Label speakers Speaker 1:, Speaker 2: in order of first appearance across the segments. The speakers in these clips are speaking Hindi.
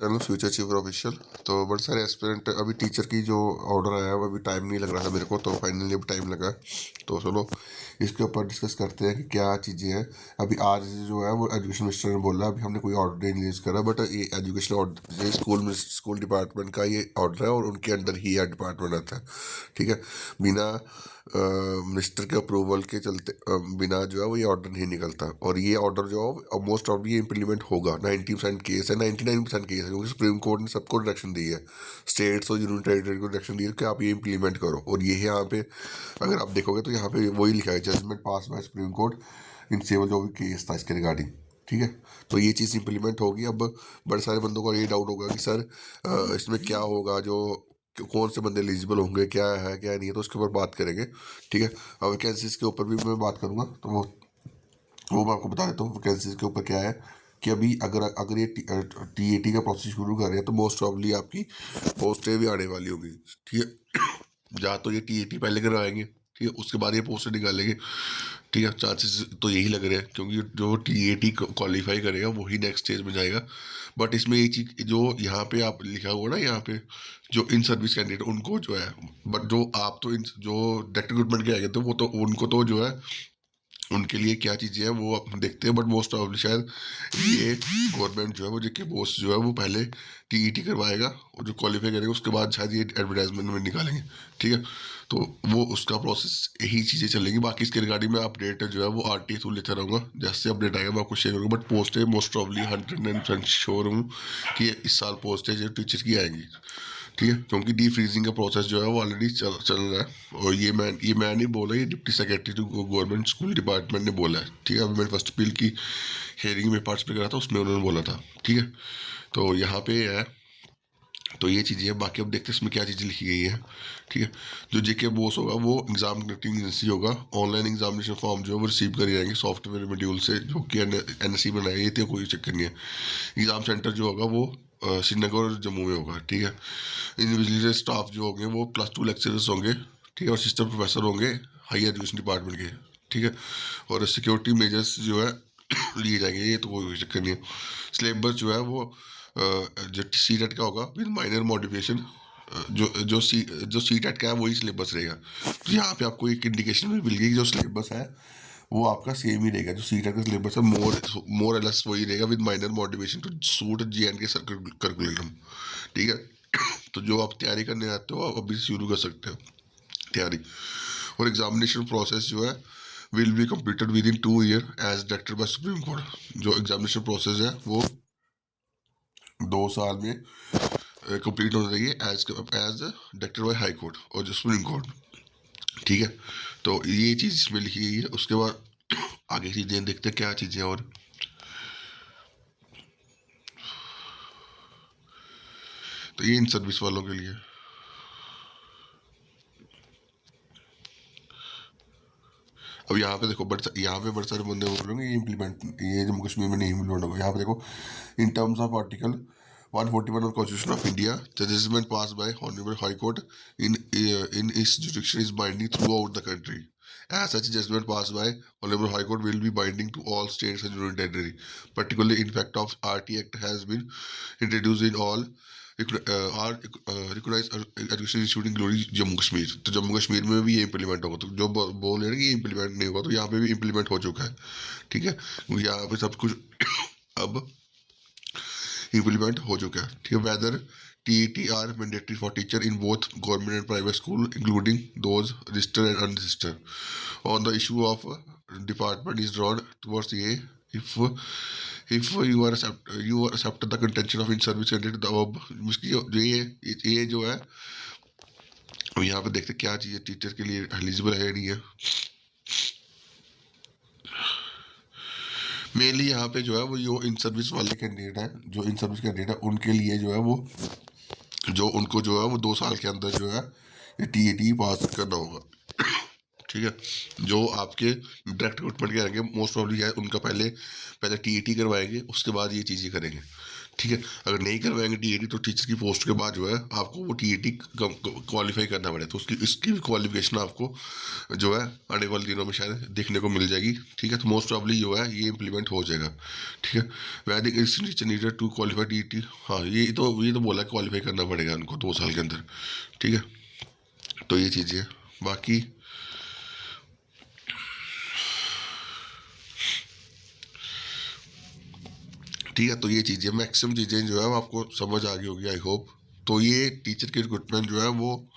Speaker 1: Channel future achiever official. तो बड़े सारे एस्पिरेंट अभी टीचर की जो ऑर्डर आया है वो अभी टाइम नहीं लग रहा था मेरे को, तो फाइनली अब टाइम लगा। तो चलो इसके ऊपर डिस्कस करते हैं कि क्या चीज़ें हैं। अभी आज जो है वो एजुकेशन मिनिस्टर ने बोला, अभी हमने कोई ऑर्डर नहीं रिलीज करा, बट ये एजुकेशन ऑर्डर, ये स्कूल डिपार्टमेंट का ये ऑर्डर है और उनके अंडर ही यह डिपार्टमेंट आता है। ठीक है, बिना मिनिस्टर के अप्रूवल के चलते बिना जो है वो ये ऑर्डर नहीं निकलता। और ये ऑर्डर जो है मोस्ट ऑफ ये इम्प्लीमेंट होगा। 90% केस है, 99% केस है, क्योंकि सुप्रीम कोर्ट ने सबको डायरेक्शन दी है, स्टेट्स और यूनियन टेरिटरी को डायरेक्शन दी है कि आप ये इम्प्लीमेंट करो। और ये यहाँ पे अगर आप देखोगे तो यहाँ पे वही लिखा है, judgement pass by supreme court in civil जो भी केस था इसके रिगार्डिंग। ठीक है, तो ये चीज़ इंप्लीमेंट होगी। अब बड़े सारे बंदों को ये डाउट होगा कि सर इसमें क्या होगा, जो कौन से बंदे एलिजिबल होंगे, क्या है क्या नहीं है, तो उसके ऊपर बात करेंगे। ठीक है, और वैकेंसीज के ऊपर भी मैं बात करूंगा, तो वो मैं आपको बता देता हूँ वैकेंसीज के ऊपर क्या है। कि अभी अगर अगर ये टीएटी का प्रोसेस शुरू कर रहे हैं तो मोस्ट प्रॉब्ली आपकी पोस्टें भी आने वाली होंगी। ठीक है, या तो ये टीएटी पहले करवाएंगे, ठीक है, उसके बाद ये पोस्टें निकालेंगे। ठीक है, चांसेस तो यही लग रहे हैं, क्योंकि जो टीएटी क्वालिफाई करेगा वही नेक्स्ट स्टेज में जाएगा। बट इसमें ये चीज जो यहाँ पे आप लिखा हुआ ना, यहाँ पे जो इन सर्विस कैंडिडेट उनको जो है, बट जो आप तो इन जो डायरेक्ट रिक्रूटमेंट के आएंगे तो वो तो उनको तो जो है उनके लिए क्या चीज़ें हैं वो अपन देखते हैं। बट मोस्ट ऑफ शायद ये गवर्नमेंट जो है वो जेके बोस जो है वो पहले टीईटी करवाएगा और जो क्वालिफाई करेगा उसके बाद शायद ये एडवर्टाइजमेंट में निकालेंगे। ठीक है, तो वो उसका प्रोसेस यही चीज़ें चलेंगी। बाकी इसके रिगार्डिंग में अपडेट जो है वो आरटीए थ्रू लेता रहूँगा, जैसे अपडेट आएगा मैं आपको शेयर करूँगा। बट पोस्ट है मोस्ट प्रॉब्ली 100% श्योर हूँ कि इस साल पोस्ट है जो टीचर की आएंगी। ठीक है, क्योंकि डी फ्रीजिंग का प्रोसेस जो है वो ऑलरेडी चल रहा है। और ये मैं नहीं बोला, ये deputy secretary to government school department ने बोला है। ठीक है, अभी मैंने फर्स्ट अपील की हेयरिंग में पार्टिसिपेट करा था, उसमें उन्होंने बोला था। ठीक है, तो यहाँ पे है, तो ये चीज़ें हैं। बाकी अब देखते हैं इसमें क्या चीज़ें लिखी गई है। ठीक है, जो जेके बोस होगा वो एग्जाम कंडक्टिंग एजेंसी होगा। ऑनलाइन एग्जामिनेशन फॉर्म जो है वो रिसीव कर जाएंगे सॉफ्टवेयर मॉड्यूल से, जो कि एनएससी बनाया, ये तो कोई चक्कर नहीं है। एग्जाम सेंटर जो होगा वो श्रीनगर और जम्मू में होगा। ठीक है, इंडिविजुअल स्टाफ जो होंगे वो +2 लेक्चरर्स होंगे। ठीक है, और सिस्टम प्रोफेसर होंगे हाई एजुकेशन डिपार्टमेंट के। ठीक है, और सिक्योरिटी मेजर्स जो है लिए जाएंगे, ये तो कोई चक्कर नहीं है। सिलेबस जो है वो जो सी टेट का होगा विद माइनर मॉडिफिकेशन। जो सी टेट का है वही सिलेबस रहेगा। तो यहाँ पे आपको एक इंडिकेशन भी मिल गई कि जो सिलेबस है वो आपका सेम ही रहेगा। जो सी टेट का सिलेबस है मोर लेस वही रहेगा with minor modification to suit J and K curriculum. ठीक है, तो जो आप तैयारी करने आते हो आप अभी से शुरू कर सकते हो तैयारी। और एग्जामिनेशन प्रोसेस जो है will be completed within 2 year as directed by supreme court. जो एग्जामिनेशन प्रोसेस है वो 2 साल में कंप्लीट होना चाहिए as as directed by high court और जो सुप्रीम कोर्ट। ठीक है, तो ये चीज़ इसमें लिखी गई है। उसके बाद आगे चीज़ें देखते हैं क्या चीज़ें और। तो ये इन सर्विस वालों के लिए। अब यहाँ पे देखो यहाँ पे बड़े सारे बंदे बोल रहे हैं ये इम्प्लीमेंट, ये जम्मू कश्मीर में नहीं इम्प्लीमेंट होगा। यहाँ पे देखो, in terms of article 141 of Constitution of India, the judgment passed by Honorable High Court in its jurisdiction is binding throughout the country. As such, judgment passed by Honorable High Court will be binding to all states and union territory. Particularly, in fact, of RT Act has been introduced in all are recognise education institute including Jammu Kashmir. तो जम्मू कश्मीर में भी ये इंप्लीमेंट होगा। तो जो बोल रहे हैं कि ये इंप्लीमेंट नहीं होगा, तो यहाँ पे भी इंप्लीमेंट हो चुका है। ठीक है, यहाँ पे सब कुछ अब इम्प्लीमेंट हो चुका है। ठीक है, whether T R mandatory for teacher in both government and private school including those registered and unregistered on the issue of department is drawn towards ये if you accept the contention of in service candidate the इसकी जो ये जो है, अब यहाँ पे देखते क्या चीज़ टीचर के लिए एलिजिबल है नहीं है। मेनली यहाँ पे जो है वो जो इन सर्विस वाले कैंडिडेट हैं, जो इन सर्विस कैंडिडेट है उनके लिए जो है वो जो उनको जो है वो 2 साल के अंदर जो है ये टीएटी पास करना होगा। ठीक है, जो आपके डायरेक्ट रिक्रूटमेंट के आएंगे मोस्ट प्रॉब्ली है उनका पहले पहले टीएटी करवाएंगे, उसके बाद ये चीज़ें करेंगे। ठीक है। अगर नहीं करवाएंगे टीएटी तो टीचर की पोस्ट के बाद जो है आपको वो टीएटी क्वालिफाई करना पड़ेगा, तो उसकी इसकी भी क्वालिफिकेशन आपको जो है आने वाले दिनों में शायद देखने को मिल जाएगी। ठीक है, तो मोस्ट प्रॉब्ली जो है ये इंप्लीमेंट हो जाएगा। ठीक है, Vedic teacher needed to qualify TET, हाँ ये तो बोला क्वालिफाई करना पड़ेगा उनको 2 साल के अंदर। ठीक है, तो ये चीज़ें हैं। बाकी ठीक है, तो ये चीज़ें मैक्सिमम चीज़ें जो है वो आपको समझ आ गई होगी आई होप। तो ये टीचर की रिक्रूटमेंट जो है वो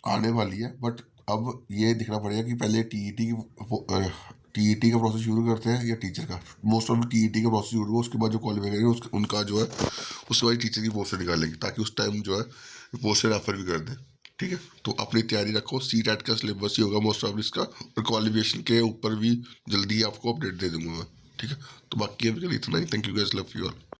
Speaker 1: आने वाली है, बट अब ये दिखना पड़ेगा कि पहले टीईटी का प्रोसेस शुरू करते हैं या टीचर का। मोस्ट ऑफ टीईटी का प्रोसेस शुरू हो, उसके बाद जो क्वालिफाई करेंगे उनका जो है उसके बाद टीचर की पोस्ट निकालेंगे, ताकि उस टाइम जो है पोस्ट रेफर भी कर दें। ठीक है, तो अपनी तैयारी रखो, सी टेट का सिलेबस ही होगा मोस्ट ऑफ इसका, और क्वालिफिकेशन के ऊपर भी जल्दी आपको अपडेट दे दूंगा मैं। ठीक है, तो बाकी अभी के लिए इतना ही। Thank you guys, love you all.